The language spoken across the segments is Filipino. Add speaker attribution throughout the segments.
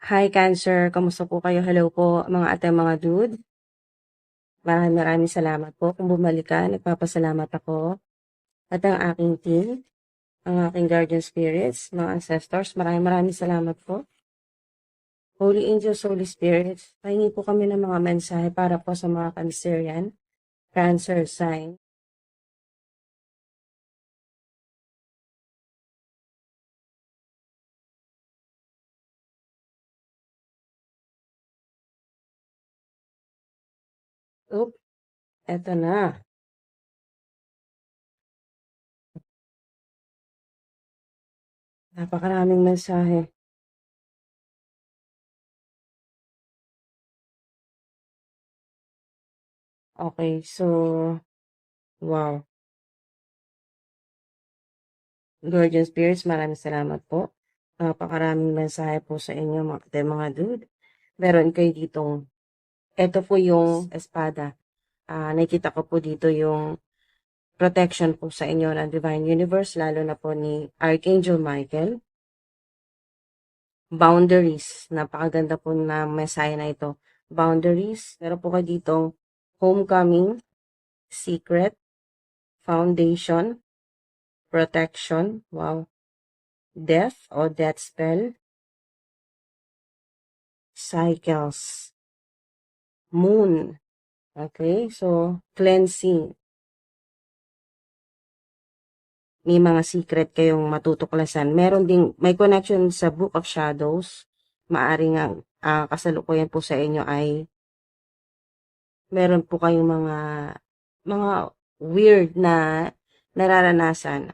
Speaker 1: Hi Cancer, kamusta po kayo? Hello po mga ate, mga dude. Maraming salamat po kung bumalik ka. Nagpapasalamat ako at ang aking team, ang aking guardian spirits, mga ancestors. Maraming salamat po. Holy Angels, Holy Spirits, pahingi po kami ng mga mensahe para po sa mga Cancerian, Cancer sign. Oop, eto na. Napakaraming mensahe. Okay, so, wow. Guardian Spirits, maraming salamat po. Napakaraming mensahe po sa inyo mga ate, mga dude. Meron kayo ditong, ito po yung espada. Nakikita ko po dito yung protection po sa inyo ng Divine Universe, lalo na po ni Archangel Michael. Boundaries, napakaganda po na mensahe na ito. Boundaries, meron po kayo ditong homecoming, secret, foundation, protection, wow, death o death spell, cycles, moon, okay, so cleansing, may mga secret kayong matutuklasan. Meron ding, may connection sa Book of Shadows. Maaring ang kasalukuyan po sa inyo ay meron po kayong mga weird na nararanasan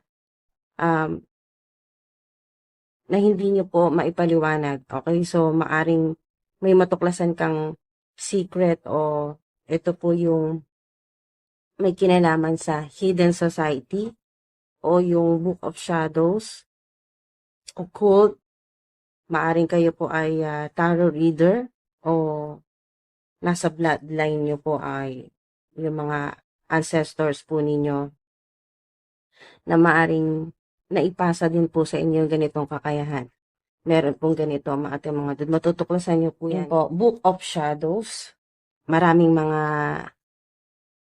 Speaker 1: na hindi nyo po maipaliwanag. Okay, so maaring may matuklasan kang secret o ito po yung may kinalaman sa hidden society o yung Book of Shadows, occult. Maaring kayo po ay tarot reader o nasa bloodline nyo po ay yung mga ancestors po ninyo na maaring naipasa din po sa inyo ganitong kakayahan. Meron pong ganito mga ating mga dud. Matutuklasan nyo po yan po. Book of Shadows. Maraming mga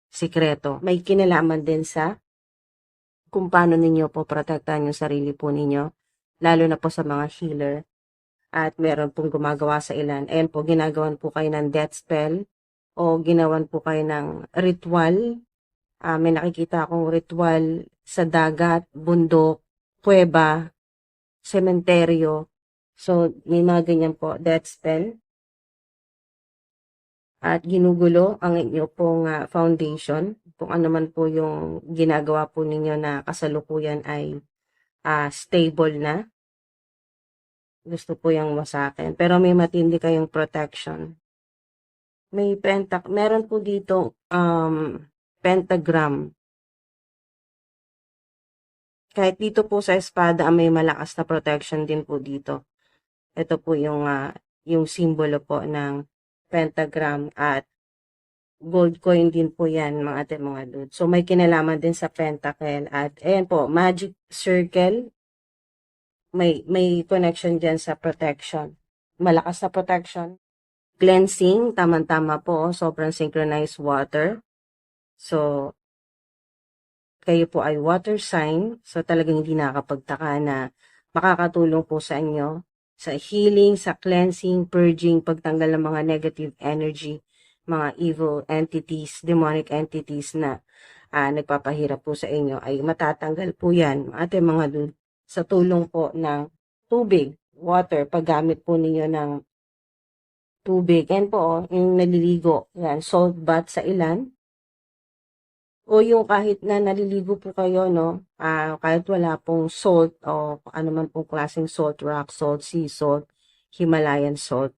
Speaker 1: sikreto. May kinalaman din sa kung paano ninyo po protektahan yung sarili po ninyo. Lalo na po sa mga healer. At meron pong gumagawa sa ilan. Ayan po, ginagawan po kayo ng death spell o ginawan po kayo ng ritual. May nakikita akong ritual sa dagat, bundok, kuweba, sementeryo. So, may mga ganyan po, death spell. At ginugulo ang inyo pong foundation. Kung ano man po yung ginagawa po ninyo na kasalukuyan ay stable na. Gusto po yung wasakin. Pero may matindi kayong protection. May meron po dito pentagram. Kahit dito po sa espada may malakas na protection din po dito. Ito po yung simbolo po ng pentagram at gold coin din po yan mga ate mga dude. So may kinalaman din sa pentacle at ayan po, magic circle. May connection dyan sa protection. Malakas na protection. Cleansing, tama-tama po, sobrang synchronized water. So, kayo po ay water sign, so talagang hindi nakakapagtaka na makakatulong po sa inyo sa healing, sa cleansing, purging, pagtanggal ng mga negative energy, mga evil entities, demonic entities na nagpapahirap po sa inyo ay matatanggal po yan, ating mga dude, sa tulong po ng tubig, water, paggamit po ninyo ng tubig. Yan po, yung naliligo, yan, salt bath sa ilan, o yung kahit na naliligo po kayo, no, kahit wala pong salt o ano man pong klaseng salt, rock salt, sea salt, Himalayan salt.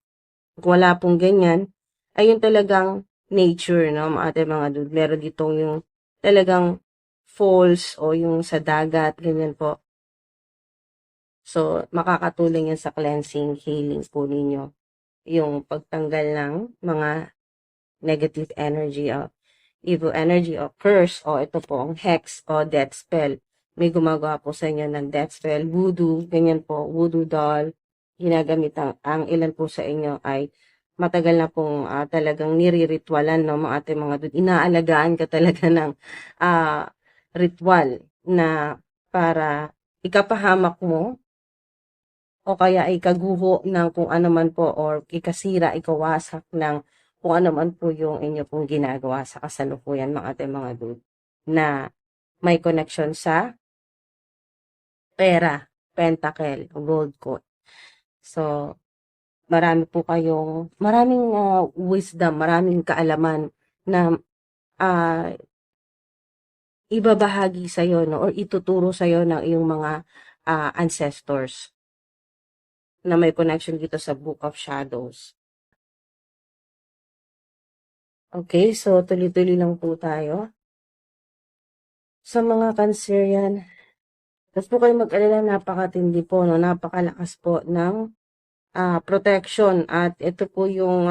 Speaker 1: Kung wala pong ganyan, ayun talagang nature, no, mga dude. Meron ditong yung talagang falls o yung sa dagat, ganyan po. So, makakatulong yan sa cleansing, healing po ninyo. Yung pagtanggal ng mga negative energy o evil energy o curse o ito po ang hex o death spell. May gumagawa po sa inyo ng death spell, voodoo, ganyan po, voodoo doll, ginagamit ang ilan po sa inyo ay matagal na pong talagang niriritwalan, no, mga ating mga dude. Inaalagaan ka talaga ng ritual na para ikapahamak mo o kaya ay ikaguho ng kung ano man po or ikasira, ikawasak ng kung ano man po yung inyo pong ginagawa sa kasalukuyan, mga ating mga dude, na may connection sa pera, pentacle, gold coin. So, maraming wisdom, maraming kaalaman na ah, ibabahagi sa'yo, no, or ituturo sa'yo ng iyong mga ancestors na may connection dito sa Book of Shadows. Okay, so tuloy-tuloy lang po tayo. Sa mga Cancerian, tapos po kayo mag-alala, napakatindi po, no, napakalakas po ng protection, at ito po yung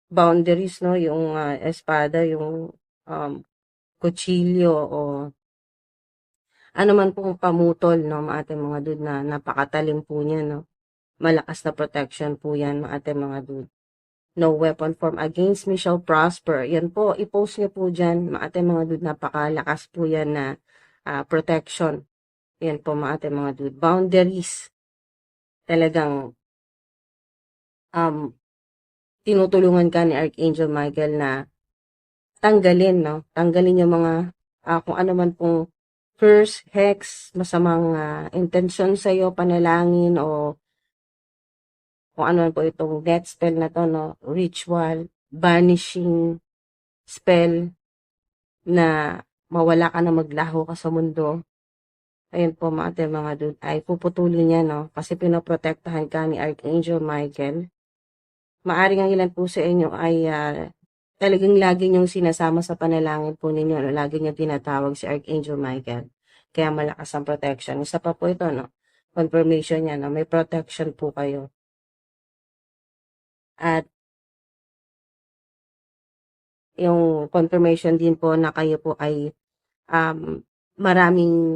Speaker 1: boundaries, no, yung espada, yung kutsilyo o ano man pong pamutol, no, mga ating mga dude, na napakatalim po niya, no. Malakas na protection po yan, mga ating mga dude. No weapon formed against me shall prosper. Yan po, i-post niyo po dyan, mga ating mga dude, napakalakas po yan na protection. Yan po, mga ating mga dude. Boundaries, talagang tinutulungan ka ni Archangel Michael na tanggalin, no? Tanggalin yung mga kung ano man pong curse, hex, masamang intention sa iyo, panalangin, o kung ano man po itong death spell na to, no? Ritual, banishing spell na mawala ka na, maglaho ka sa mundo. Ayun po, mga dude, ay puputulin niya, no? Kasi pinoprotektahan ka ni Archangel Michael. Maaring ang ilan po sa inyo ay talagang lagi niyong sinasama sa panalangin po ninyo, no? Lagi niyong tinatawag si Archangel Michael. Kaya malakas ang protection. Isa pa po ito, no? Confirmation niya, no? May protection po kayo. At yung confirmation din po na kayo po ay marami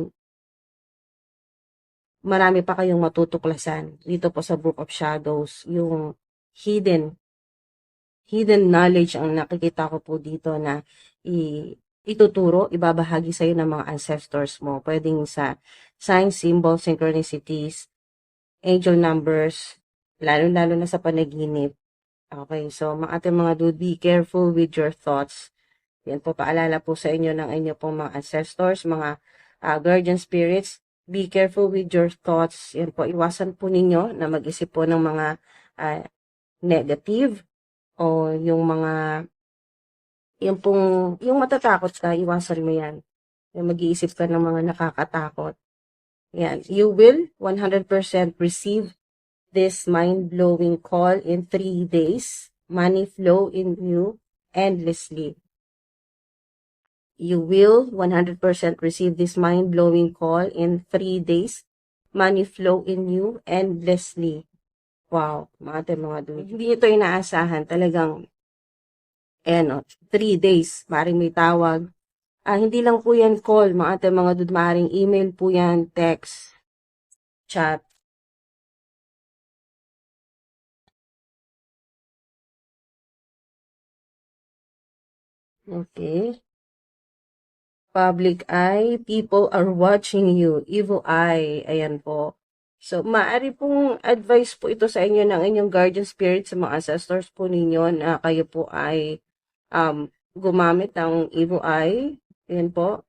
Speaker 1: pa kayong matutuklasan dito po sa Book of Shadows. Yung hidden knowledge ang nakikita ko po dito na ituturo, ibabahagi sa iyo ng mga ancestors mo. Pwedeng sa signs, symbols, synchronicities, angel numbers, lalo-lalo na sa panaginip. Okay, so ating mga dude, be careful with your thoughts. Yan po, paalala po sa inyo ng inyo pong mga ancestors, mga guardian spirits. Be careful with your thoughts. Yan po, iwasan po ninyo na mag-isip po ng mga negative o yung matatakot ka, iwasan mo yan. Yung mag-iisip ka ng mga nakakatakot. Yan, you will 100% receive this mind-blowing call in 3 days. Money flow in you endlessly. You will 100% receive this mind-blowing call in 3 days. Money flow in you endlessly. Wow, mga dude. Hindi ito inaasahan. Talagang, 3 days. Maring may tawag. Hindi lang po yan call, mga dude. Maring email po yan, text, chat. Okay. Public eye, people are watching you. Evil eye, ayan po. So, maaari pong advice po ito sa inyo ng inyong guardian spirit, sa mga ancestors po ninyo, na kayo po ay gumamit ng evil eye. Ayan po.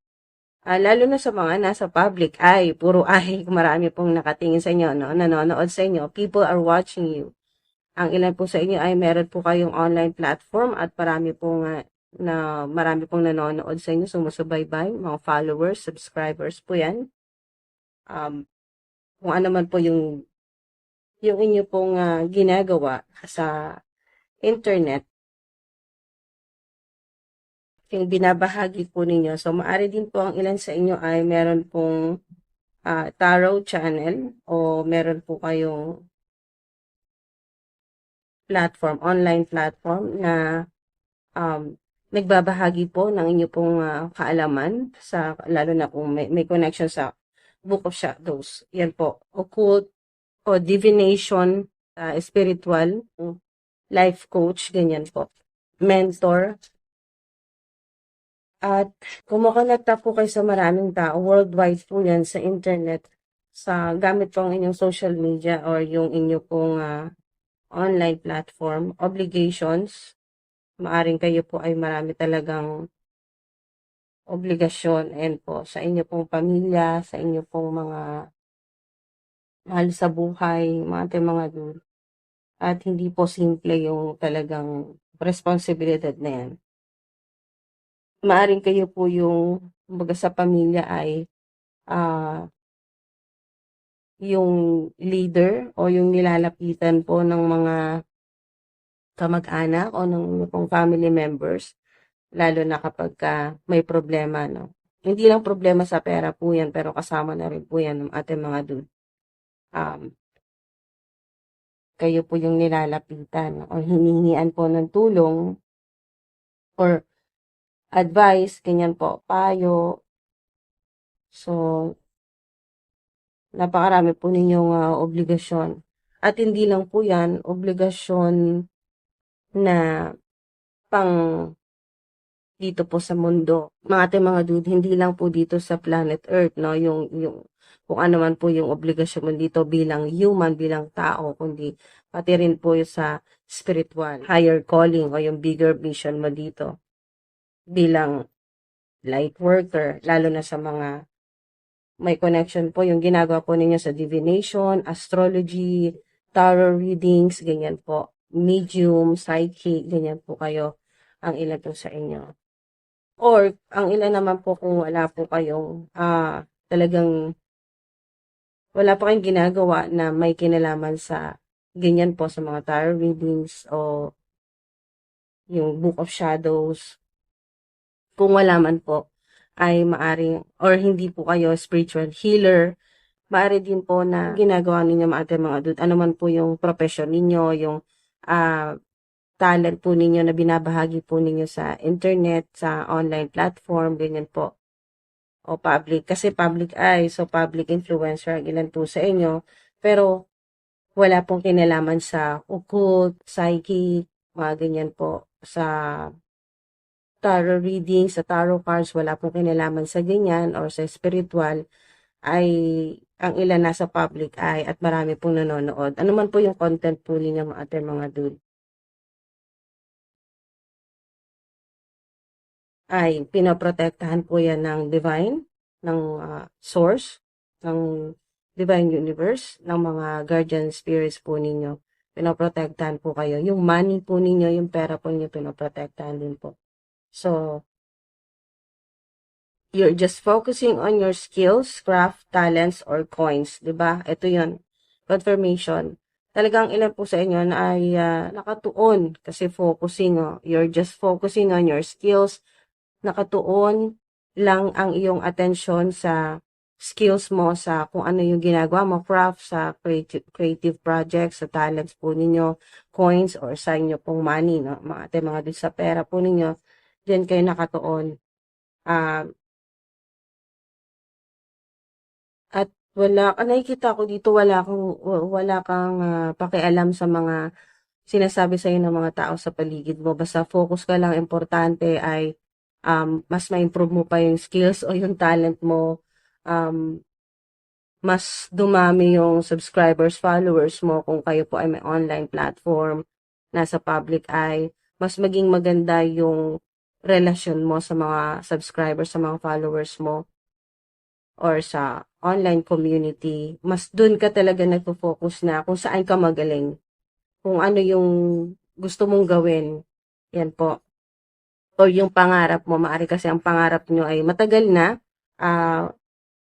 Speaker 1: Lalo na sa mga nasa public eye, puro eye, marami pong nakatingin sa inyo, no? Nanonood sa inyo. People are watching you. Ang ilan po sa inyo ay meron po kayong online platform at marami pong nanonood sa inyo, sumusubaybay, mga followers, subscribers po yan. Kung ano man po yung inyo pong ginagawa sa internet, yung binabahagi po ninyo. So, maaari din po ang ilan sa inyo ay meron pong tarot channel o meron po kayong platform, online platform na nagbabahagi po ng inyo pong kaalaman, lalo na kung may connection sa Book of Shadows. Yan po, occult, po, divination, spiritual, life coach, ganyan po, mentor, at kumukonekta po kayo sa maraming tao, worldwide po yan sa internet, sa gamit po ang inyong social media or yung inyo pong online platform, obligations, maaring kayo po ay marami talagang obligasyon and po sa inyo pong pamilya, sa inyo pong mga mahal sa buhay, mga dun. At hindi po simple yung talagang responsibilidad na yan. Maaring kayo po yung, kumbaga sa pamilya ay yung leader o yung nilalapitan po ng mga kamag-anak o ng pong family members, lalo na kapag may problema, no? Hindi lang problema sa pera po yan, pero kasama na rin po yan ng ating mga dude. Kayo po yung nilalapitan o hiningian po ng tulong or advice, ganyan po, payo. So, napakarami po ninyong obligasyon. At hindi lang po yan, obligasyon na pang dito po sa mundo. Mga dude, hindi lang po dito sa planet Earth, no? Yung kung ano man po yung obligasyon mo dito bilang human, bilang tao, kundi pati rin po yung sa spiritual, higher calling o yung bigger mission mo dito bilang light worker, lalo na sa mga may connection po yung ginagawa po ninyo sa divination, astrology, tarot readings, ganyan po, medium, psychic, ganyan po kayo ang ilan po sa inyo. Or, ang ilan naman po kung wala po kayong talagang wala pa kayong ginagawa na may kinalaman sa ganyan po sa mga tarot readings o yung Book of Shadows. Kung wala man po, ay maaring, or hindi po kayo spiritual healer, maaari din po na ginagawa ninyo mga dude. Ano man po yung profession ninyo, yung talent po ninyo na binabahagi po ninyo sa internet, sa online platform, ganyan po. O public, kasi public so public influencer ang ilan po sa inyo, pero wala pong kinalaman sa occult, psychic, mga ganyan po, sa tarot reading, sa tarot cards, wala pong kinalaman sa ganyan or sa spiritual, ay ang ilan nasa public eye at marami pong nanonood. Ano man po yung content po ninyo mga dude, ay pinoprotektahan po yan ng divine, ng source, ng divine universe, ng mga guardian spirits po ninyo. Pinoprotektahan po kayo. Yung money po ninyo, yung pera po ninyo, pinoprotektahan din po. So, you're just focusing on your skills, craft, talents, or coins. Diba? Ito yun. Confirmation. Talagang ilan po sa inyo na ay nakatuon kasi focusing. You're just focusing on your skills, nakatuon lang ang iyong atensyon sa skills mo, sa kung ano yung ginagawa mo, craft, sa creative projects, sa talents po ninyo, coins, or sa inyo pong money, no? Mga dun sa pera po ninyo, diyan kayo nakatuon. At nakikita ko dito, wala kang pakialam sa mga sinasabi sa ng mga tao sa paligid mo. Basta focus ka lang, importante ay mas ma-improve mo pa yung skills o yung talent mo, mas dumami yung subscribers, followers mo kung kayo po ay may online platform, nasa public eye, mas maging maganda yung relasyon mo sa mga subscribers, sa mga followers mo, or sa online community. Mas dun ka talaga nagpo-focus na kung saan ka magaling, kung ano yung gusto mong gawin. Yan po. O yung pangarap mo, maari kasi ang pangarap nyo ay matagal na,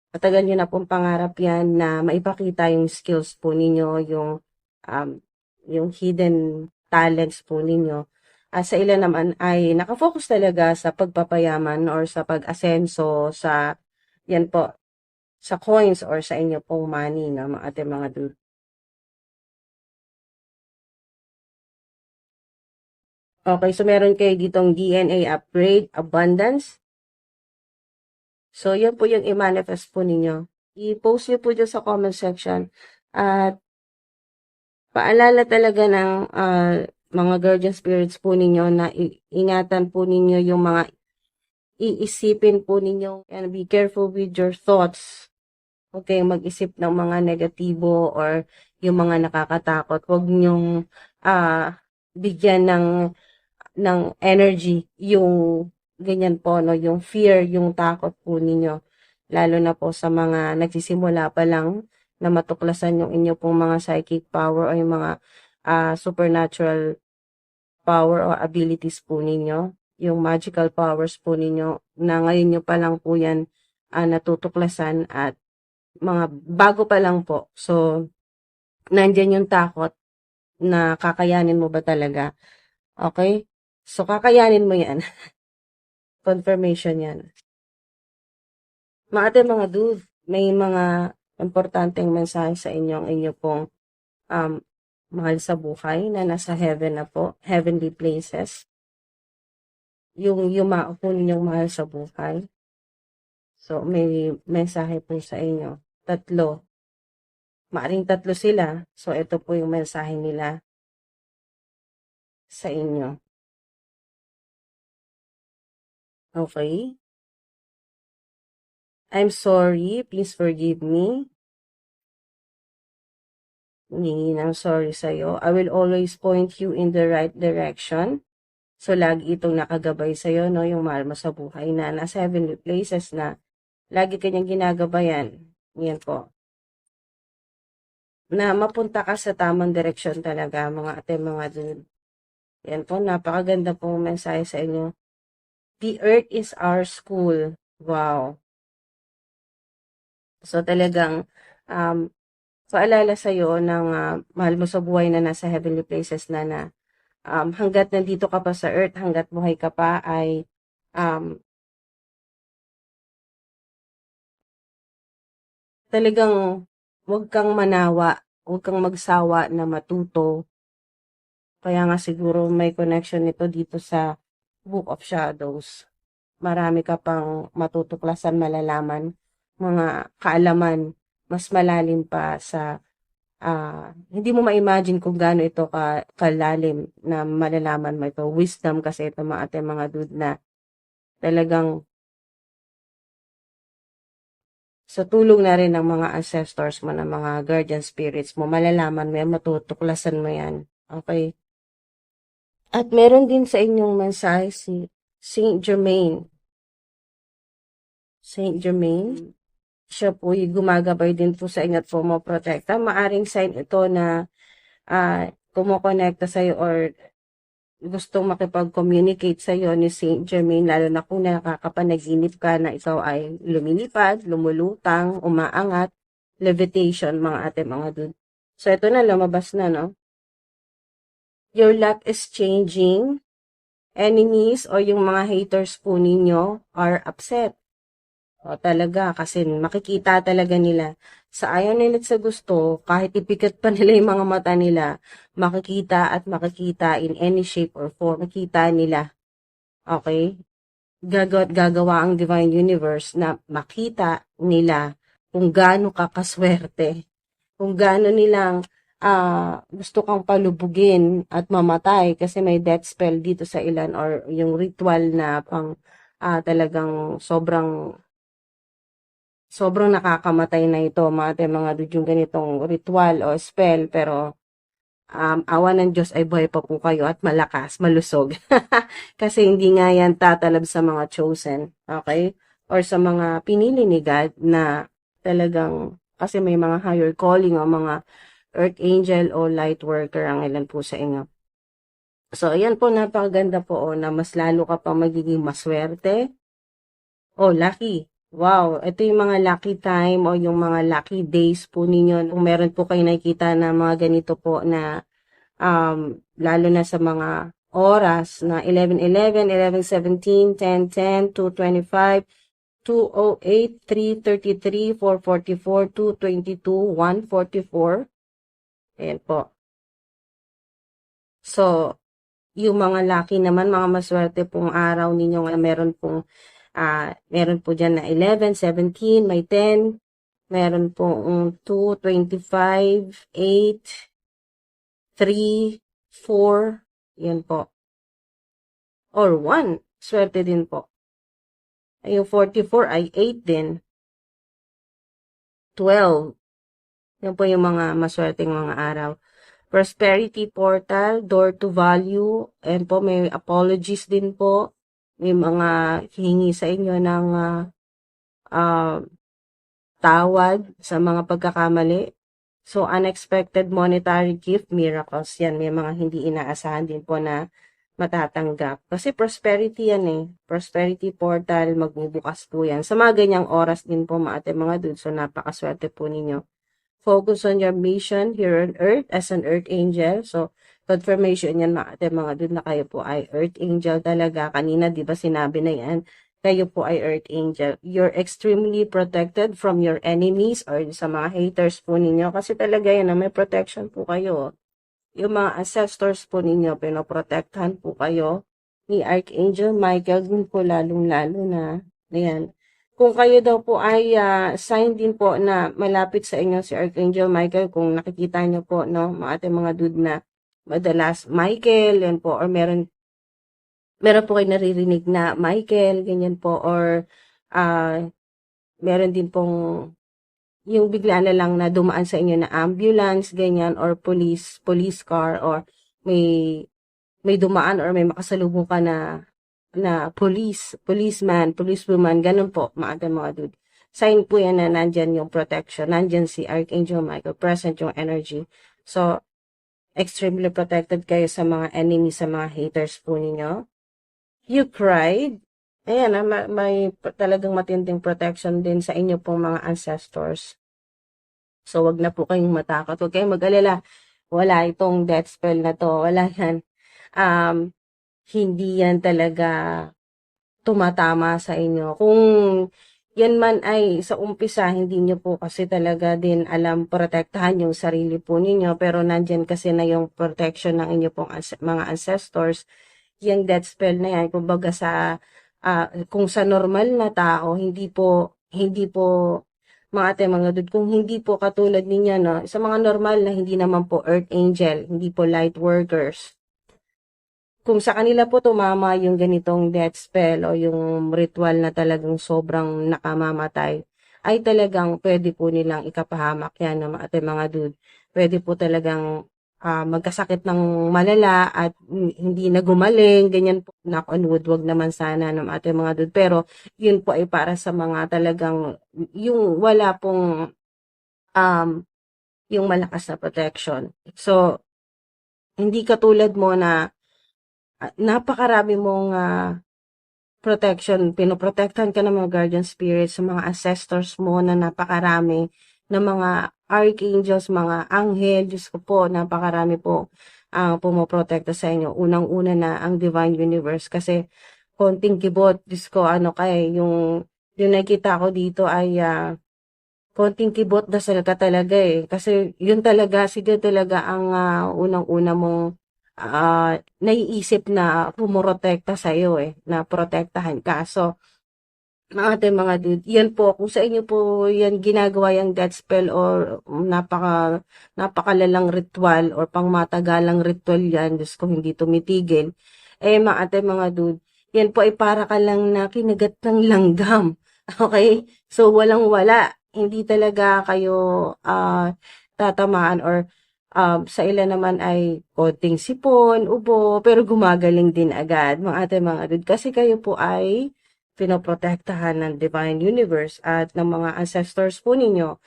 Speaker 1: matagal nyo na pong pangarap yan na maipakita yung skills po ninyo, yung hidden talents po ninyo. Sa ilan naman ay nakafocus talaga sa pagpapayaman or sa pag-asenso, sa, yan po, sa coins or sa inyo pong money na mga dude. Okay, so meron kayo ditong DNA upgrade, abundance. So, yan po yung i-manifest po ninyo. I-post nyo po dyan sa comment section. At Paalala talaga ng mga guardian spirits po ninyo na ingatan po ninyo yung mga iisipin po ninyo, and be careful with your thoughts. Huwag kayong mag-isip ng mga negatibo or yung mga nakakatakot. Huwag niyong bigyan ng energy yung ganyan po, no? Yung fear, yung takot po ninyo. Lalo na po sa mga nagsisimula pa lang na matuklasan yung inyo pong mga psychic power o yung mga supernatural power or abilities po ninyo, yung magical powers po ninyo, na ngayon nyo pa lang po yan natutuklasan at mga bago pa lang po. So, nandyan yung takot na kakayanin mo ba talaga. Okay? So, kakayanin mo yan. Confirmation yan. Mga dude, may mga importanteng mensahe sa inyo ang inyo pong um, mahal sa buhay na nasa heaven na po, heavenly places. Yung yumao po ninyong mahal sa buhay. So, may mensahe po sa inyo. Tatlo. Maaring tatlo sila. So, ito po yung mensahe nila sa inyo. Okay? I'm sorry. Please forgive me. Hindi ng sorry sa'yo. I will always point you in the right direction. So, lagi itong nakagabay sa'yo, no? Yung mahal mo sa buhay na nasa heavenly places na lagi kanyang ginagabayan. Yan po. Na mapunta ka sa tamang direksyon talaga, mga ate, mga dude. Yan po, napakaganda pong mensahe sa inyo. The earth is our school. Wow. So, talagang paalala sa'yo ng mahal mo sa buhay na nasa heavenly places na hanggat nandito ka pa sa earth, hanggat buhay ka pa, ay talagang huwag kang manawa, huwag kang magsawa na matuto. Kaya nga siguro may connection nito dito sa Book of Shadows. Marami ka pang matutuklasan, malalaman, mga kaalaman, mas malalim pa sa hindi mo ma-imagine kung gaano ito kalalim na malalaman mo ito. Wisdom kasi ito, mga ate, mga dude, na talagang sa tulong na rin ng mga ancestors mo, ng mga guardian spirits mo, malalaman mo yan, matutuklasan mo yan. Okay? At meron din sa inyong mensahe si Saint Germain. Saint Germain, siya po yung gumagabay din po sa inyo at pumoprotekta. Maaring sign ito na kumukonekta sa'yo or gustong makipag-communicate sa'yo ni Saint Germain, lalo na kung nakakapanaginip ka na ikaw ay lumilipad, lumulutang, umaangat, levitation, mga ate, mga dude. So, ito na, lumabas na, no? Your luck is changing. Enemies o yung mga haters po ninyo are upset. O talaga, kasi makikita talaga nila. Sa ayaw nila sa gusto, kahit ipikat pa nila yung mga mata nila, makikita at makikita in any shape or form. Makikita nila. Okay? Gagawa ang Divine Universe na makita nila kung gaano ka kaswerte. Kung gaano nilang gusto kang palubugin at mamatay kasi may death spell dito sa ilan or yung ritual na pang talagang sobrang nakakamatay na ito, mga dude, yung ganitong ritual o spell, pero awa ng Diyos ay buhay pa po kayo at malakas, malusog. Kasi hindi nga yan tatalab sa mga chosen, okay? Or sa mga pinili ni God na talagang, kasi may mga higher calling o mga earth angel o light worker ang ilan po sa inyo. So, ayan po, napakaganda po na mas lalo ka pa magiging maswerte. Oh, lucky. Wow, ito yung mga lucky time o yung mga lucky days po ninyo. Kung meron po kayo nakikita na mga ganito po na lalo na sa mga oras na 11:11, 11:17, 10:10, 2:25, 2:08, 3:33, 4:44, 2:22, 1:44. Ayan po. So, yung mga lucky naman, mga maswerte pong araw ninyo, meron po dyan na 11, 17, may 10, meron po 2, 25, 8, 3, 4, yan po. Or 1, swerte din po. Ay, yung 44 ay 8 din. 12, yan po yung mga maswerteng mga araw. Prosperity portal, door to value, and po may apologies din po. May mga hihingi sa inyo ng uh, tawad sa mga pagkakamali. So, unexpected monetary gift, miracles yan. May mga hindi inaasahan din po na matatanggap. Kasi prosperity yan eh. Prosperity portal, magbubukas po yan. Sa mga ganyang oras din po mga dudes. So, napakaswerte po ninyo. Focus on your mission here on earth as an earth angel. So, confirmation yan mga dudes na kayo po ay earth angel talaga. Kanina, di ba sinabi na yan? Kayo po ay earth angel. You're extremely protected from your enemies or sa mga haters po ninyo. Kasi talaga yan, may protection po kayo. Yung mga ancestors po ninyo, pinoprotektahan po kayo ni Archangel Michael din po lalong-lalo na. Ayan. Kung kayo daw po ay sign din po na malapit sa inyo si Archangel Michael, kung nakikita nyo po, no, mga dude na madalas Michael, yan po, or meron po kayo naririnig na Michael, ganyan po, or meron din pong yung bigla na lang na dumaan sa inyo na ambulance, ganyan, or police car, or may dumaan or may makasalubong ka na policeman, policewoman, ganun po, mga dude. Sign po yan na nandyan yung protection, nandyan si Archangel Michael, present yung energy. So, extremely protected kayo sa mga enemies, sa mga haters po ninyo. You cried. Ayan, may talagang matinding protection din sa inyo pong mga ancestors. So, wag na po kayong matakot. Wag kayong mag-alala. Wala itong death spell na to. Wala yan. Hindi yan talaga tumatama sa inyo. Kung yan man ay sa umpisa, hindi nyo po kasi talaga din alam protektahan yung sarili po ninyo. Pero nandyan kasi na yung protection ng inyo pong mga ancestors. Yung death spell na yan, kumbaga kung sa normal na tao, hindi po mga dude, kung hindi po katulad ninyo, no, sa mga normal na hindi naman po earth angel, hindi po light workers, kung sa kanila po tumama yung ganitong death spell o yung ritual na talagang sobrang nakamamatay, ay talagang pwede po nilang ikapahamak yan ng mga dude. Pwede po talagang magkasakit ng malala at hindi na gumaling, ganyan po, knock on wood, wag naman sana ng ating mga dude. Pero yun po ay para sa mga talagang yung wala pong yung malakas na protection. So, hindi katulad mo na napakarami mong protection, pinoprotektahan ka ng mga guardian spirits, sa mga ancestors mo na napakarami, ng mga archangels, mga anghel, Diyos ko po, napakarami po ang pumoprotekta sa inyo. Unang-una na ang divine universe kasi konting kibot, Diyos ko, yung nakita ko dito ay konting kibot, dasal ka talaga eh. Kasi yun talaga, sige talaga ang unang-una mong naiisip na pumoprotekta sa iyo eh, na protektahan ka. So, mga dude, yan po, kung sa inyo po yan ginagawa yung death spell or napakalalang ritual or pangmatagalang ritual yan, Diyos ko hindi tumitigil, mga dude, yan po ay para ka lang na kinagat ng langgam. Okay? So, walang-wala. Hindi talaga kayo tatamaan or sa ilan naman ay konting sipon, ubo, pero gumagaling din agad, mga dude. Kasi kayo po ay pinoprotektahan ng divine universe at ng mga ancestors po ninyo.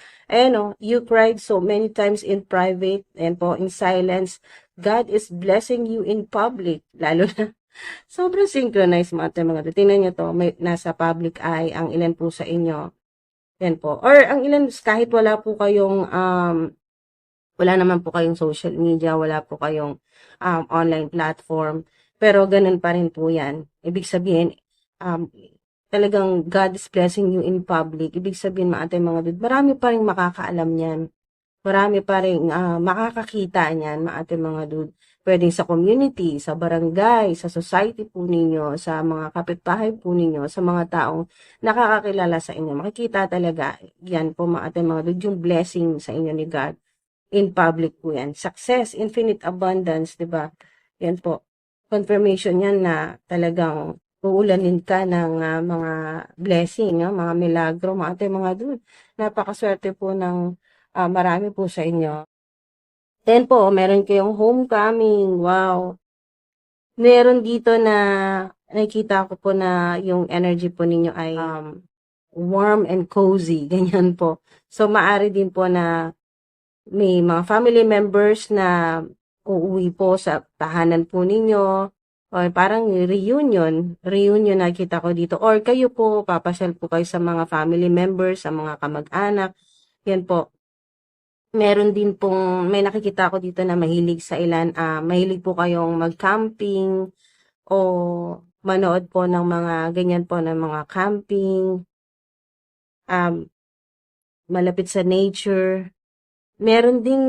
Speaker 1: You cried so many times in private and po in silence. God is blessing you in public. Lalo na, sobrang synchronized mga dude. Tingnan nyo to, nasa public eye ang ilan po sa inyo. Yan po. Or ang ilan, kahit wala po kayong wala naman po kayong social media, wala po kayong online platform, pero ganun pa rin po yan. Ibig sabihin, talagang God is blessing you in public. Ibig sabihin, mga dude, marami pa rin makakaalam niyan. Marami pa rin makakakita niyan, mga dude. Pwedeng sa community, sa barangay, sa society po ninyo, sa mga kapitbahay po ninyo, sa mga taong nakakakilala sa inyo. Makikita talaga yan po, mga dude, yung blessing sa inyo ni God. in public po yan. Success, infinite abundance, di ba? Yan po. Confirmation yan na talagang uulanin ka ng mga blessing, mga milagro, mga ate, mga dude. Napakaswerte po ng marami po sa inyo. Then po, meron kayong homecoming. Wow. Meron dito na nakikita ko po na yung energy po ninyo ay warm and cozy. Ganyan po. So, maari din po na may mga family members na uuwi po sa tahanan po ninyo or parang reunion nakita ko dito or kayo po papasyal po kayo sa mga family members, sa mga kamag-anak. Yan po. Meron din pong may nakikita ko dito na mahilig sa mahilig po kayong mag-camping o manood po ng mga ganyan po ng mga camping malapit sa nature. Meron ding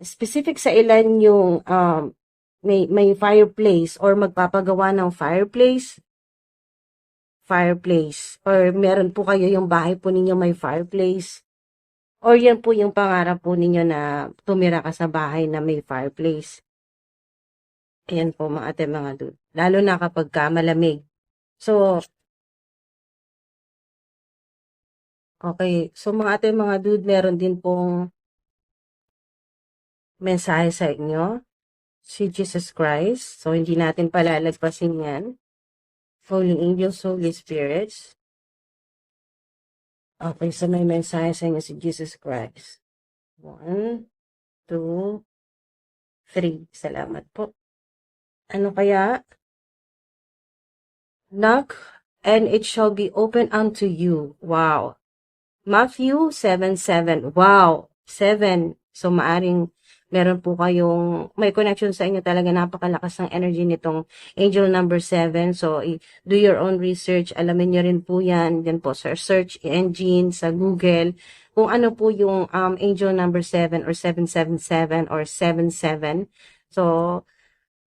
Speaker 1: specific sa ilan yung may fireplace or magpapagawa ng fireplace or meron po kayo yung bahay po ninyo may fireplace or yan po yung pangarap po ninyo na tumira ka sa bahay na may fireplace. Ayan po mga ate mga dude. Lalo na kapag malamig. So, okay. So mga ate mga dude, meron din pong mensahe sa inyo. Si Jesus Christ. So, hindi natin palalagpasin yan. Holy Angels, Holy Spirits. Okay, so may mensahe sa inyo si Jesus Christ. 1, 2, 3. Salamat po. Ano kaya? Knock, and it shall be open unto you. Wow. Matthew 7:7. Wow. 7. So, maaring meron po kayong, may connection sa inyo talaga, napakalakas ng energy nitong angel number 7. So, do your own research. Alamin nyo rin po yan. Yan po, sa search engine, sa Google. Kung ano po yung angel number 7 or 777 or 77. So,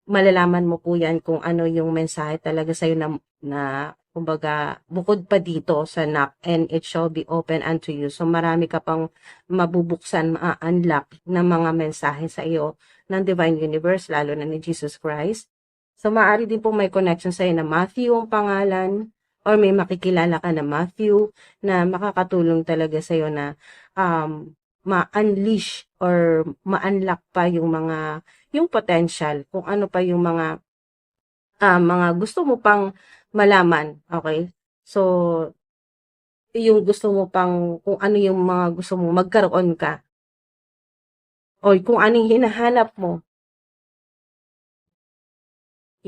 Speaker 1: malalaman mo po yan kung ano yung mensahe talaga sa'yo na kumbaga, bukod pa dito sa knock and it shall be open unto you. So, marami ka pang mabubuksan, ma-unlock na mga mensahe sa iyo ng Divine Universe, lalo na ni Jesus Christ. So, maaari din po may connection sa iyo na Matthew ang pangalan or may makikilala ka na Matthew na makakatulong talaga sa iyo na ma-unleash or ma-unlock pa yung potential, kung ano pa yung mga gusto mo pang malaman, okay? So, yung gusto mo pang, kung ano yung mga gusto mo magkaroon ka. O kung anong hinahanap mo.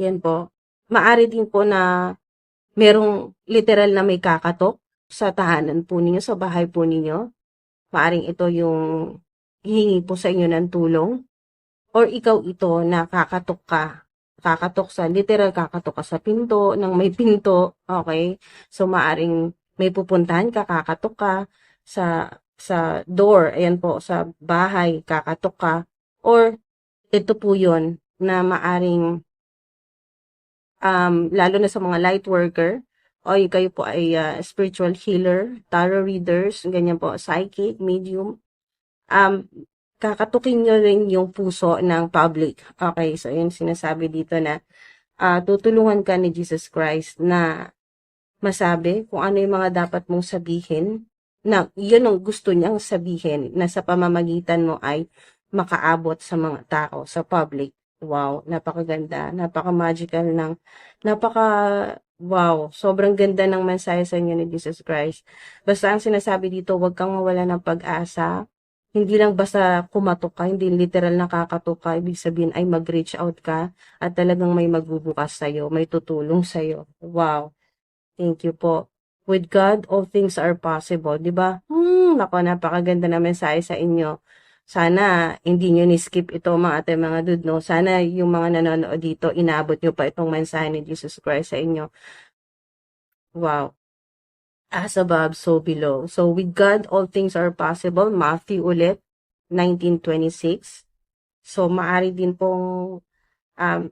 Speaker 1: Yan po. Maari din po na merong literal na may kakatok sa tahanan po ninyo, sa bahay po ninyo. Maaring ito yung hihingi po sa inyo ng tulong. Or ikaw ito na kakatok ka. Literal kakatok ka sa pinto, ng may pinto, okay? So, maaring may pupuntahan ka, kakatok ka sa door, ayan po, sa bahay, kakatok ka. Or, ito po yun, na maaring, lalo na sa mga light worker, o kayo po ay spiritual healer, tarot readers, ganyan po, psychic, medium, kakatukin nyo rin yung puso ng public. Okay, so yun sinasabi dito na tutulungan ka ni Jesus Christ na masabi kung ano yung mga dapat mong sabihin na yun ang gusto niyang sabihin na sa pamamagitan mo ay makaabot sa mga tao, sa public. Wow, napakaganda, napaka-magical wow, sobrang ganda ng mensahe sa inyo ni Jesus Christ. Basta ang sinasabi dito, huwag kang mawala ng pag-asa. Hindi lang basta kumatok ka, hindi literal nakakatok ka, ibig sabihin ay mag-reach out ka at talagang may magbubukas sa'yo, may tutulong sa'yo. Wow. Thank you po. With God, all things are possible. Diba? Nako, napakaganda na mensahe sa inyo. Sana hindi nyo ni-skip ito mga ate mga dude, no? Sana yung mga nanonood dito, inabot nyo pa itong mensahe ni Jesus Christ sa inyo. Wow. As above, so below. So, with God, all things are possible. Matthew ulit, 19:26. So, maari din pong,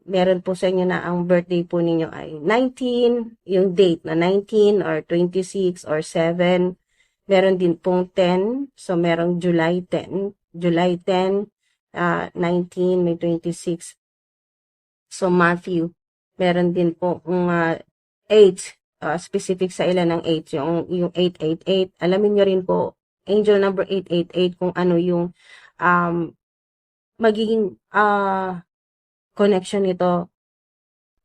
Speaker 1: meron po sa inyo na ang birthday po ninyo ay 19, yung date na 19 or 26 or 7. Meron din pong 10. So, merong July 10, 19, may 26. So, Matthew. Meron din po 8. Specific sa ilan ng 8. Yung 888. Alamin nyo rin po, angel number 888, kung ano yung magiging connection nito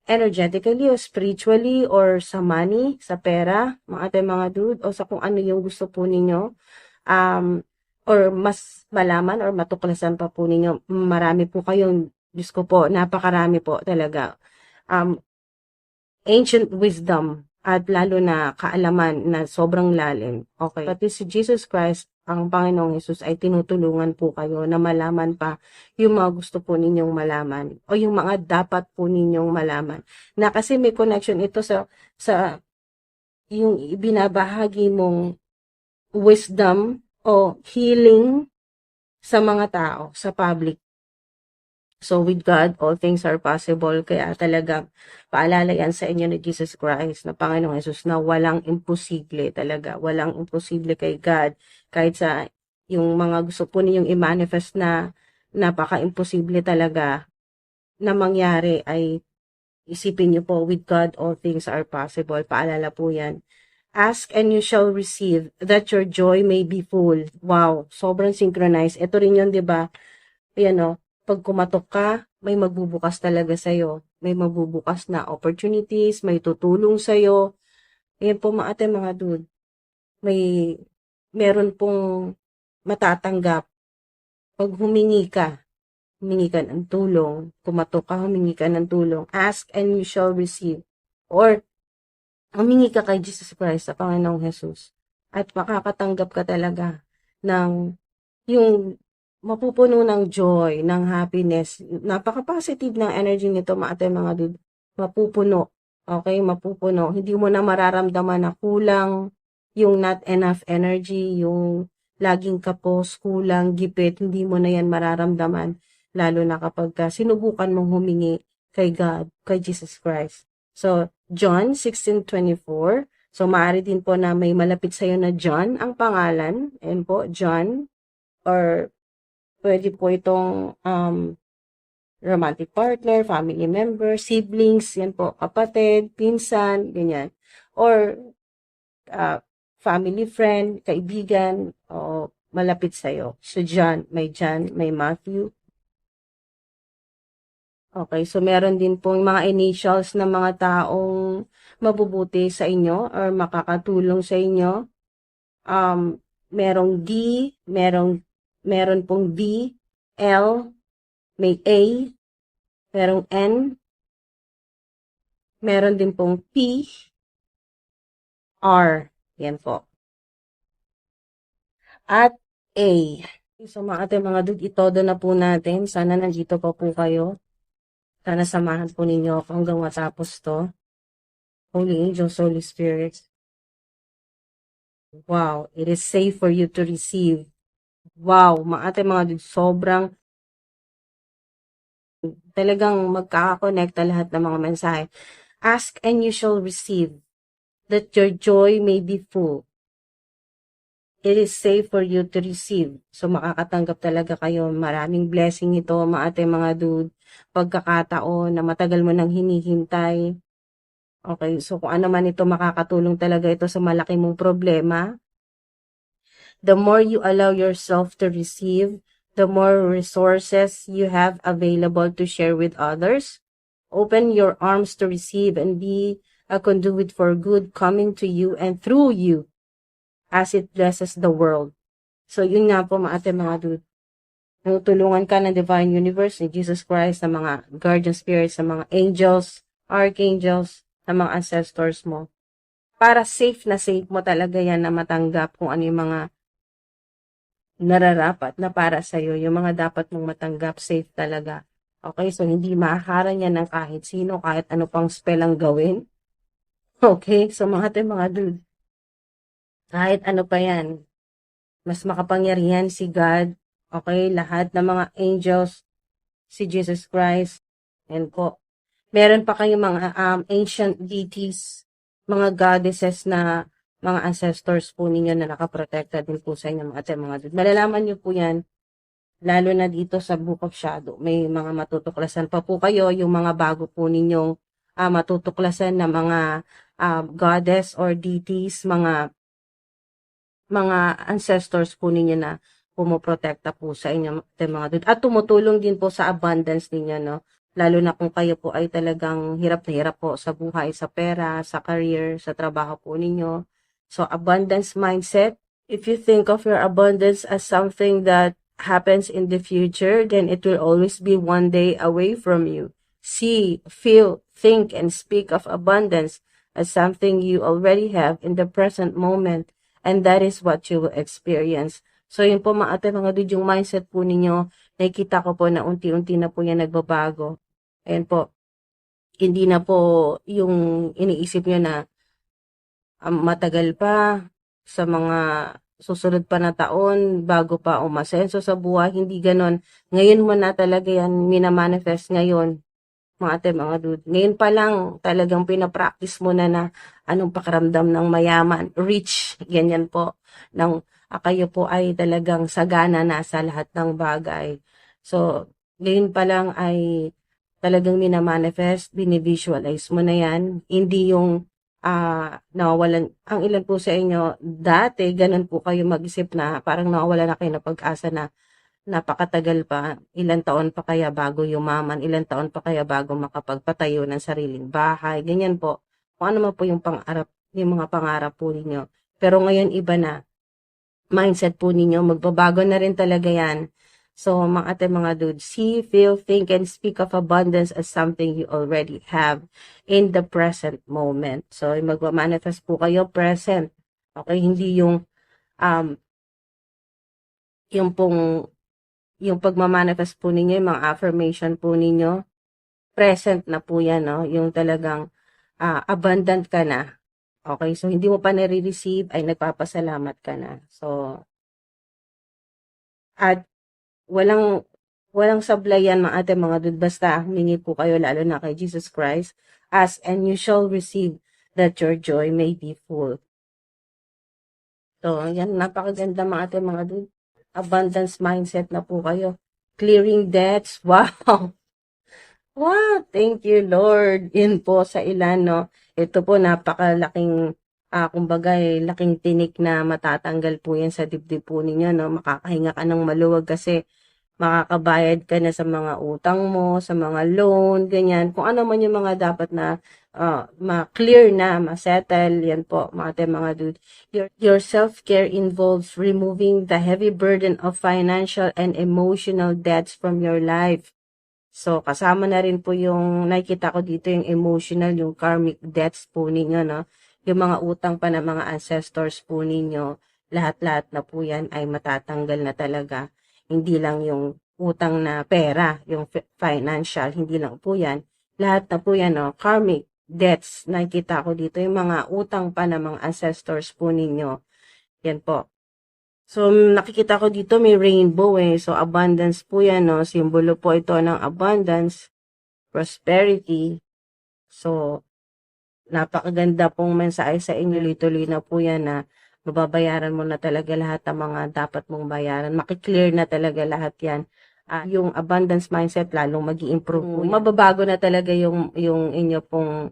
Speaker 1: energetically o spiritually or sa money, sa pera, mga dude, o sa kung ano yung gusto po ninyo, or mas malaman or matuklasan pa po ninyo. Marami po kayong, Diyos ko po, napakarami po talaga. Ancient wisdom at lalo na kaalaman na sobrang lalim. Okay. Pati si Jesus Christ, ang Panginoong Hesus, ay tinutulungan po kayo na malaman pa yung mga gusto po ninyong malaman o yung mga dapat po ninyong malaman. Na kasi may connection ito sa yung ibinabahagi mong wisdom o healing sa mga tao, sa public. So with God, all things are possible. Kaya talaga, paalala yan sa inyo ni Jesus Christ, na Panginoong Jesus, na walang imposible talaga. Walang imposible kay God. Kahit sa yung mga gusto po ninyong i-manifest na napaka-imposible talaga na mangyari, ay isipin niyo po, with God, all things are possible. Paalala po yan. Ask and you shall receive, that your joy may be full. Wow, sobrang synchronized. Ito rin yun, di ba? Ayan o, pag kumatok ka, may magbubukas talaga sa'yo. May magbubukas na opportunities, may tutulong sa'yo. Ayan po mga dude. Meron pong matatanggap pag humingi ka ng tulong. Kumatok ka, humingi ka ng tulong. Ask and you shall receive. Or, humingi ka kay Jesus Christ, sa Panginoong Jesus. At makakatanggap ka talaga ng yung mapupuno ng joy, ng happiness. Napaka-positive ng energy nito, mga dude. Mapupuno. Okay? Mapupuno. Hindi mo na mararamdaman na kulang, yung not enough energy, yung laging kapos, kulang, gipit. Hindi mo na yan mararamdaman. Lalo na kapag sinubukan mong humingi kay God, kay Jesus Christ. So, John 16:24. So, maaari din po na may malapit sa'yo na John ang pangalan. Ayan po, John. Or pwede po itong romantic partner, family member, siblings, yan po, kapatid, pinsan, ganyan. Or family friend, kaibigan, o malapit sa'yo. So, John, may Matthew. Okay, so meron din pong mga initials ng mga taong mabubuti sa inyo or makakatulong sa inyo. Merong D, meron pong V, L, may A, merong N, meron din pong P, R, yan po. At A. So mga dude, itodo na po natin. Sana nandito pa po kayo. Sana samahan po ninyo ako hanggang matapos to. Holy Angels, Holy Spirits. Wow, it is safe for you to receive. Wow, mga dude, sobrang talagang magkakakonekta lahat ng mga mensahe. Ask and you shall receive, that your joy may be full. It is safe for you to receive. So, makakatanggap talaga kayo. Maraming blessing ito, mga dude. Pagkakataon na matagal mo nang hinihintay. Okay, so kung ano man ito, makakatulong talaga ito sa malaki mong problema. The more you allow yourself to receive, the more resources you have available to share with others. Open your arms to receive and be a conduit for good coming to you and through you as it blesses the world. So, yun nga po mga dude. Natutulungan ka ng Divine Universe, ni Jesus Christ, ng mga guardian spirits, ng mga angels, archangels, ng mga ancestors mo. Para safe na safe mo talaga yan na matanggap kung ano yung mga nararapat na para sa'yo, yung mga dapat mong matanggap, safe talaga. Okay, so hindi maakaran yan ng kahit sino, kahit ano pang spell ang gawin. Okay, so mga dude, kahit ano pa yan, mas makapangyarihan si God, okay, lahat ng mga angels, si Jesus Christ, and po. Meron pa kayong mga ancient deities, mga goddesses na mga ancestors po ninyo na nakaprotekta din po sa inyo mga dude. Malalaman nyo po yan, lalo na dito sa Book of Shadow. May mga matutuklasan pa po kayo, yung mga bago po ninyong matutuklasan na mga goddess or deities, mga ancestors po ninyo na pumoprotekta po sa inyo mga dude. At tumutulong din po sa abundance ninyo, no? Lalo na kung kayo po ay talagang hirap na hirap po sa buhay, sa pera, sa career, sa trabaho po ninyo. So, abundance mindset. If you think of your abundance as something that happens in the future, then it will always be one day away from you. See, feel, think, and speak of abundance as something you already have in the present moment, and that is what you will experience. So, yun po mga dude, yung mindset po ninyo, nakikita ko po na unti-unti na po yan nagbabago. Ayan po, hindi na po yung iniisip nyo na matagal pa sa mga susunod pa na taon bago pa umasenso sa buhay. Hindi ganon. Ngayon mo na talaga yan minamanifest ngayon, mga dude. Ngayon pa lang talagang pinapractice mo na anong pakiramdam ng mayaman, rich, ganyan po. Kayo po ay talagang sagana na sa lahat ng bagay. So, ngayon pa lang ay talagang minamanifest, binivisualize mo na yan. Hindi yung nawawalan, ang ilan po sa inyo, dati, ganun po kayo mag-isip na parang nawawalan na kayo ng pag-asa na napakatagal pa, ilang taon pa kaya bago yumaman, ilang taon pa kaya bago makapagpatayo ng sariling bahay, ganyan po. Kung ano man po yung yung mga pangarap po ninyo. Pero ngayon iba na, mindset po ninyo, magbabago na rin talaga yan. So, mga dudes, see, feel, think, and speak of abundance as something you already have in the present moment. So, magmamanifest po kayo present. Okay, hindi yung yung pagmamanifest po ninyo, yung mga affirmation po ninyo, present na po yan, no? Yung talagang abundant ka na. Okay, so hindi mo pa nare-receive, ay nagpapasalamat ka na. So, at walang sablayan mga dude, basta humingi po kayo lalo na kay Jesus Christ, ask and you shall receive that your joy may be full. So, yan, napakaganda mga dude. Abundance mindset na po kayo. Clearing debts, wow! Wow, thank you Lord. Yun po sa ilan, no? Ito po napakalaking, kumbaga laking tinik na matatanggal po yan sa dibdib po ninyo, no? Makakahinga ka ng maluwag kasi makakabayad ka na sa mga utang mo, sa mga loan, ganyan. Kung ano man yung mga dapat na ma-clear na, ma-settle, yan po, mga dude. Your self-care involves removing the heavy burden of financial and emotional debts from your life. So, kasama na rin po yung nakikita ko dito yung emotional, yung karmic debts po ninyo, no? Yung mga utang pa ng mga ancestors po ninyo, lahat-lahat na po yan ay matatanggal na talaga. Hindi lang yung utang na pera, yung financial, hindi lang po yan. Lahat na po yan, no? Karmic debts, nakikita ko dito, yung mga utang pa ng mga ancestors po ninyo. Yan po. So, nakikita ko dito may rainbow So, abundance po yan, no? Simbolo po ito ng abundance, prosperity. So, napakaganda pong mensahe sa inyo. Tuloy na po yan na mababayaran mo na talaga lahat ng mga dapat mong bayaran. Makiklear na talaga lahat yan. Yung abundance mindset, lalong mag-i-improve po. Mababago na talaga yung inyo pong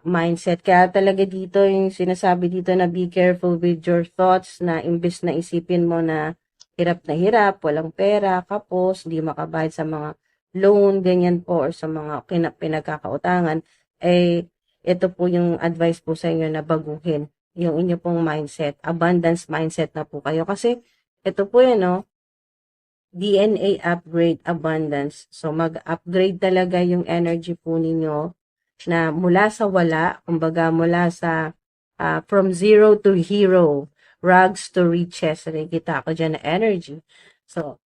Speaker 1: mindset. Kaya talaga dito, yung sinasabi dito na be careful with your thoughts, na imbes na isipin mo na hirap, walang pera, kapos, hindi makabayad sa mga loan, ganyan po, or sa mga pinagkakautangan, ito po yung advice po sa inyo na baguhin yung inyo pong mindset. Abundance mindset na po kayo. Kasi, ito po yan, no? DNA upgrade abundance. So, mag-upgrade talaga yung energy po ninyo na mula sa wala, kumbaga mula sa from zero to hero, rags to riches, nakikita ko dyan na energy. So,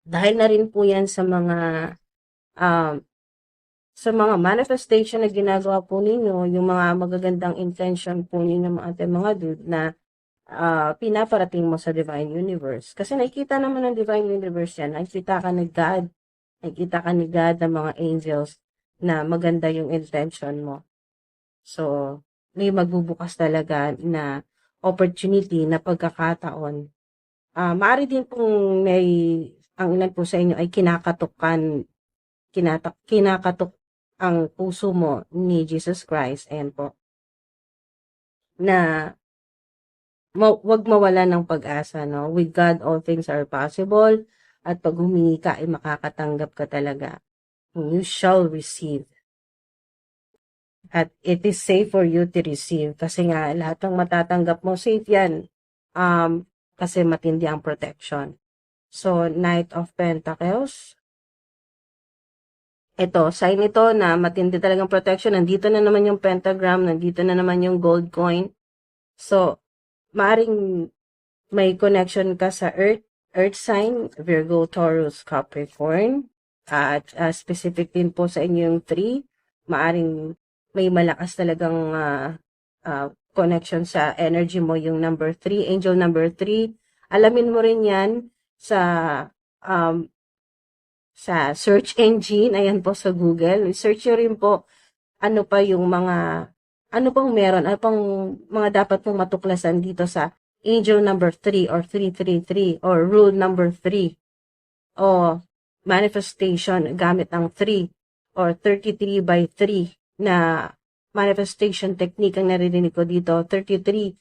Speaker 1: dahil na rin po yan sa mga manifestation na ginagawa po ninyo, yung mga magagandang intention po ninyo mga dude na pinaparating mo sa Divine Universe. Kasi nakikita naman ng Divine Universe yan, nakikita ka ni God, ng mga angels, na maganda yung intention mo. So, may magbubukas talaga na opportunity na pagkakataon. Maaari din pong ang ilan po sa inyo ay kinakatok ang puso mo ni Jesus Christ, ayan po, na wag mawala ng pag-asa, no? With God, all things are possible. At pag humingi ka, ay makakatanggap ka talaga. You shall receive. At it is safe for you to receive. Kasi nga, lahat ng matatanggap mo, safe yan. Kasi matindi ang protection. So, Knight of Pentacles. Ito, sign ito na matindi talagang protection. Nandito na naman yung pentagram, nandito na naman yung gold coin. So, maaring may connection ka sa earth sign, Virgo, Taurus, Capricorn. At specific din po sa inyong 3, maaring may malakas talagang connection sa energy mo, yung number 3, angel number 3. Alamin mo rin yan sa search engine, ayan po sa Google. Search nyo rin po ano pa yung ano pang meron, ano pang mga dapat mong matuklasan dito sa angel number 3 or 333 or rule number 3 o manifestation gamit ang 3 or 33 by 3 na manifestation technique ang naririnig ko dito. 33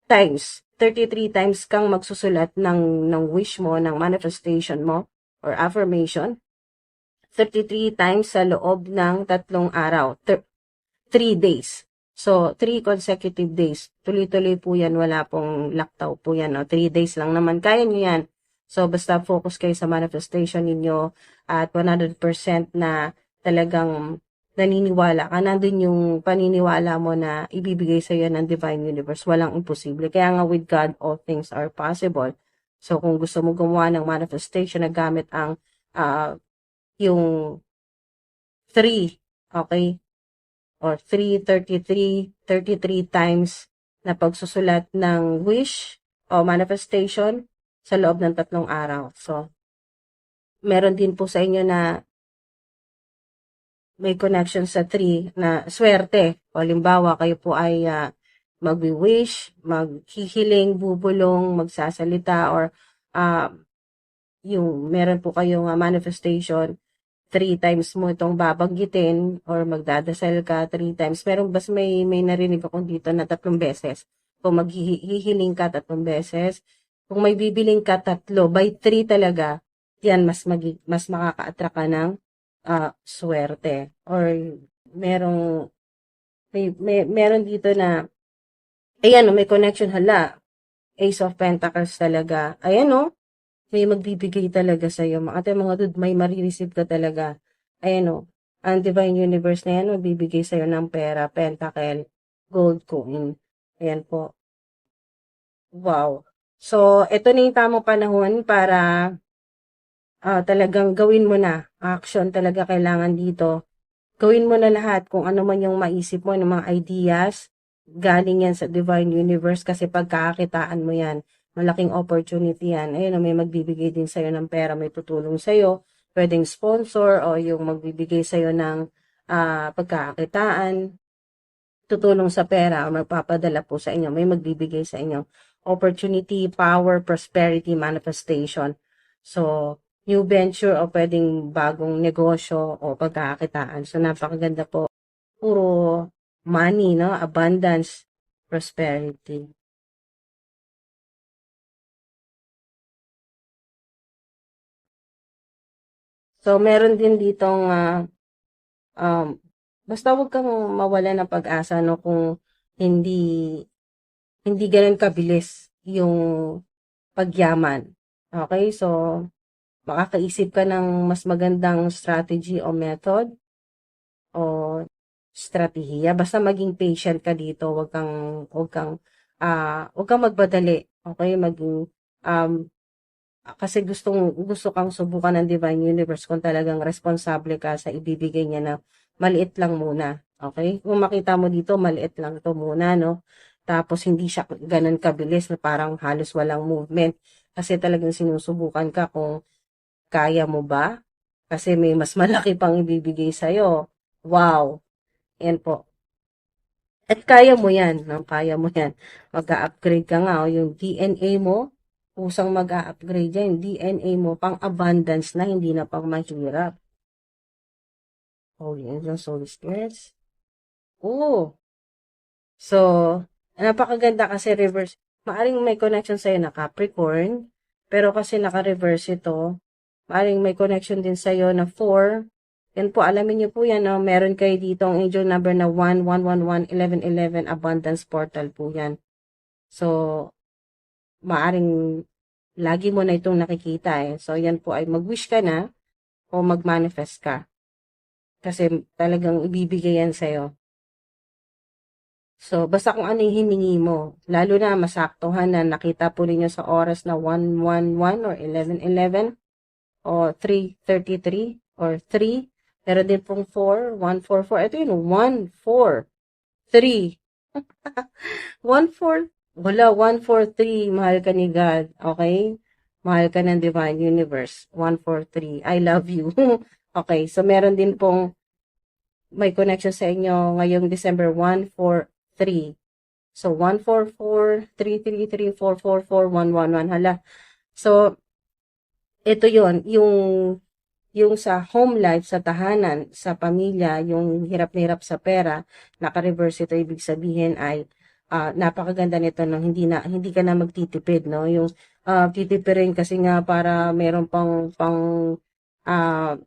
Speaker 1: times. 33 times kang magsusulat ng wish mo, ng manifestation mo or affirmation. 33 times sa loob ng 3 araw. 3 days. So, 3 consecutive days. Tuloy-tuloy po yan. Wala pong laktaw po yan. No? 3 days lang naman. Kaya nyo yan. So, basta focus kayo sa manifestation ninyo at 100% na talagang naniniwala ka. Nandun yung paniniwala mo na ibibigay sa iyo ng Divine Universe. Walang imposible. Kaya nga with God, all things are possible. So, kung gusto mo gumawa ng manifestation na gamit ang yung 3, okay? Or 333 times na pagsusulat ng wish o manifestation sa loob ng 3 araw. So, meron din po sa inyo na may connection sa 3 na swerte. O halimbawa, kayo po ay magwi-wish, maghihiling, bubulong, magsasalita, or yung meron po kayong manifestation 3 times mo itong babanggitin or magdadasal ka 3 times. Meron bas may narinig ako dito na 3 beses. Kung maghihiling ka 3 beses, kung may bibiling ka 3, by 3 talaga, yan mas makaka-attract ka ng swerte. Or meron dito na ayan, may connection, hala. Ace of Pentacles talaga. Ayan, may magbibigay talaga sa iyo. Mga dude, may marireceive ka talaga. Ayan, ang Divine Universe na yan, magbibigay sa iyo ng pera, pentacle, gold coin. Ayan po. Wow. So, ito na yung tamang panahon para talagang gawin mo na. Action talaga kailangan dito. Gawin mo na lahat kung ano man yung maisip mo, ng mga ideas, galing yan sa Divine Universe kasi pagkakakitaan mo yan. Malaking opportunity yan. Ayun, may magbibigay din sa'yo ng pera, may tutulong sa'yo. Pwedeng sponsor o yung magbibigay sa'yo ng pagkakakitaan, tutulong sa pera o magpapadala po sa inyo. May magbibigay sa inyo opportunity, power, prosperity, manifestation. So, new venture o pwedeng bagong negosyo o pagkakakitaan. So, napakaganda po. Puro money, no? Abundance, prosperity. So, meron din ditong basta huwag kang mawala ng pag-asa, no? Kung hindi ganun kabilis yung pagyaman. Okay? So, makakaisip ka ng mas magandang strategy o method o strategiya. Basta maging patient ka dito. Huwag kang magbadali. Okay? Kasi gusto kang subukan ng Divine Universe kung talagang responsable ka sa ibibigay niya na maliit lang muna. Okay? Kung makita mo dito, maliit lang to muna, no? Tapos, hindi siya ganun kabilis na parang halos walang movement. Kasi talagang sinusubukan ka kung kaya mo ba? Kasi may mas malaki pang ibibigay sa'yo. Wow! Yan po. At kaya mo yan, no? Kaya mo yan. Mag-a-upgrade ka nga, o yung DNA mo, pusang mag-a-upgrade yan. DNA mo, pang abundance na, hindi na pang mahirap. Holy Angels, Holy Spirits. Oo. So, napakaganda kasi reverse. Maaring may connection sa'yo na Capricorn, pero kasi naka-reverse ito, maaring may connection din sa'yo na 4. Yan po, alamin niyo po yan, no? Meron kayo dito ang angel number na 1, 111, 1111, abundance portal po yan. So, maaring lagi mo na itong nakikita eh. So, yan po ay mag-wish ka na o mag-manifest ka. Kasi talagang ibibigay yan sa'yo. So, basta kung ano yung hiningi mo, lalo na masaktuhan na nakita po ninyo sa oras na 111 or 1111 o 333 or 3. Meron din pong 4, 144. Ito yun, 143. 1-4. Wala, 143. Mahal ka ni God. Okay? Mahal ka ng Divine Universe. 143. I love you. Okay, so meron din pong may connection sa inyo ngayong December 143. So, 144, 333, 444, 111. Hala. So, ito yon yung sa home life, sa tahanan, sa pamilya, yung hirap na hirap sa pera, naka-reverse ito, ibig sabihin ay napakaganda nito no, hindi ka na magtitipid no, yung titipirin kasi nga para meron ah,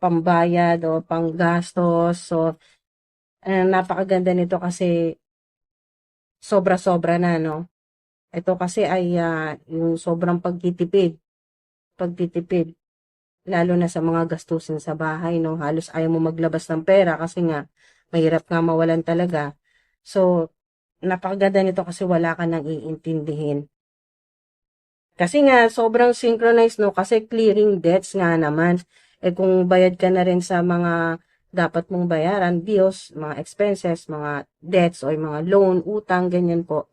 Speaker 1: pambayad o panggastos. So, napakaganda nito kasi sobra-sobra na no. Ito kasi ay yung sobrang pagtitipid, lalo na sa mga gastusin sa bahay, no? Halos ayaw mo maglabas ng pera kasi nga, mahirap nga mawalan talaga. So, napakaganda nito kasi wala ka nang iintindihin. Kasi nga, sobrang synchronized, no? Kasi clearing debts nga naman. Eh kung bayad ka na rin sa mga dapat mong bayaran, bills, mga expenses, mga debts, o mga loan, utang, ganyan po.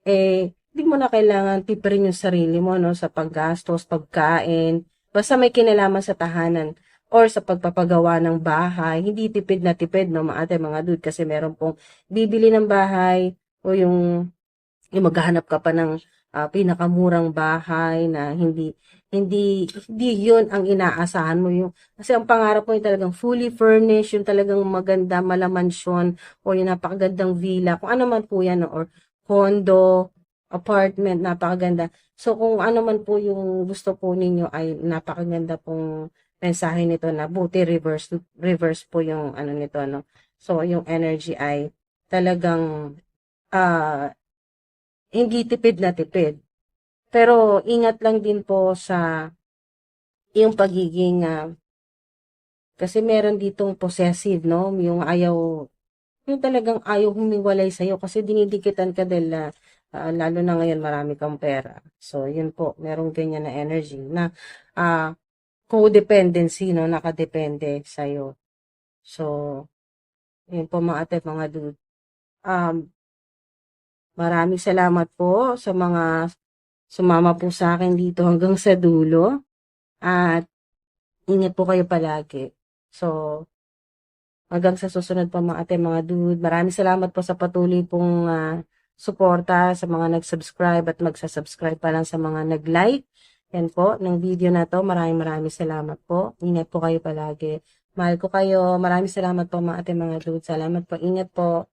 Speaker 1: Hindi mo na kailangan tipirin yung sarili mo, no? Sa paggastos, pagkain, basta may kinalaman sa tahanan or sa pagpapagawa ng bahay, hindi tipid na tipid, no, mga dude, kasi meron pong bibili ng bahay o yung maghahanap ka pa ng pinakamurang bahay na hindi yun ang inaasahan mo yung kasi ang pangarap mo yung talagang fully furnished, yung talagang maganda malamansyon o yung napakagandang villa, kung ano man po yan no? Or condo, apartment, napakaganda. So kung ano man po yung gusto po ninyo ay napakaganda pong mensahe nito na buti reverse po yung ano nito no. So yung energy ay talagang ah hindi tipid na tipid. Pero ingat lang din po sa yung pagiging kasi meron ditong possessive, no? Yung talagang ayaw humiwalay sa'yo kasi dinidikitan ka dahil lalo na ngayon marami kang pera. So, yun po, merong ganyan na energy na codependency, no? Nakadepende sa'yo. So, yun po mga ate, mga dude. Um, Maraming salamat po sa mga sumama po sa akin dito hanggang sa dulo. At ingat po kayo palagi. So, hanggang sa susunod pa mga ate, mga dude. Maraming salamat po sa patuloy pong suporta sa mga nag-subscribe at magsasubscribe pa lang sa mga nag-like. Yan po, ng video na to. Maraming salamat po. Ingat po kayo palagi. Mahal ko kayo. Maraming salamat po mga ate, mga dude. Salamat po. Ingat po.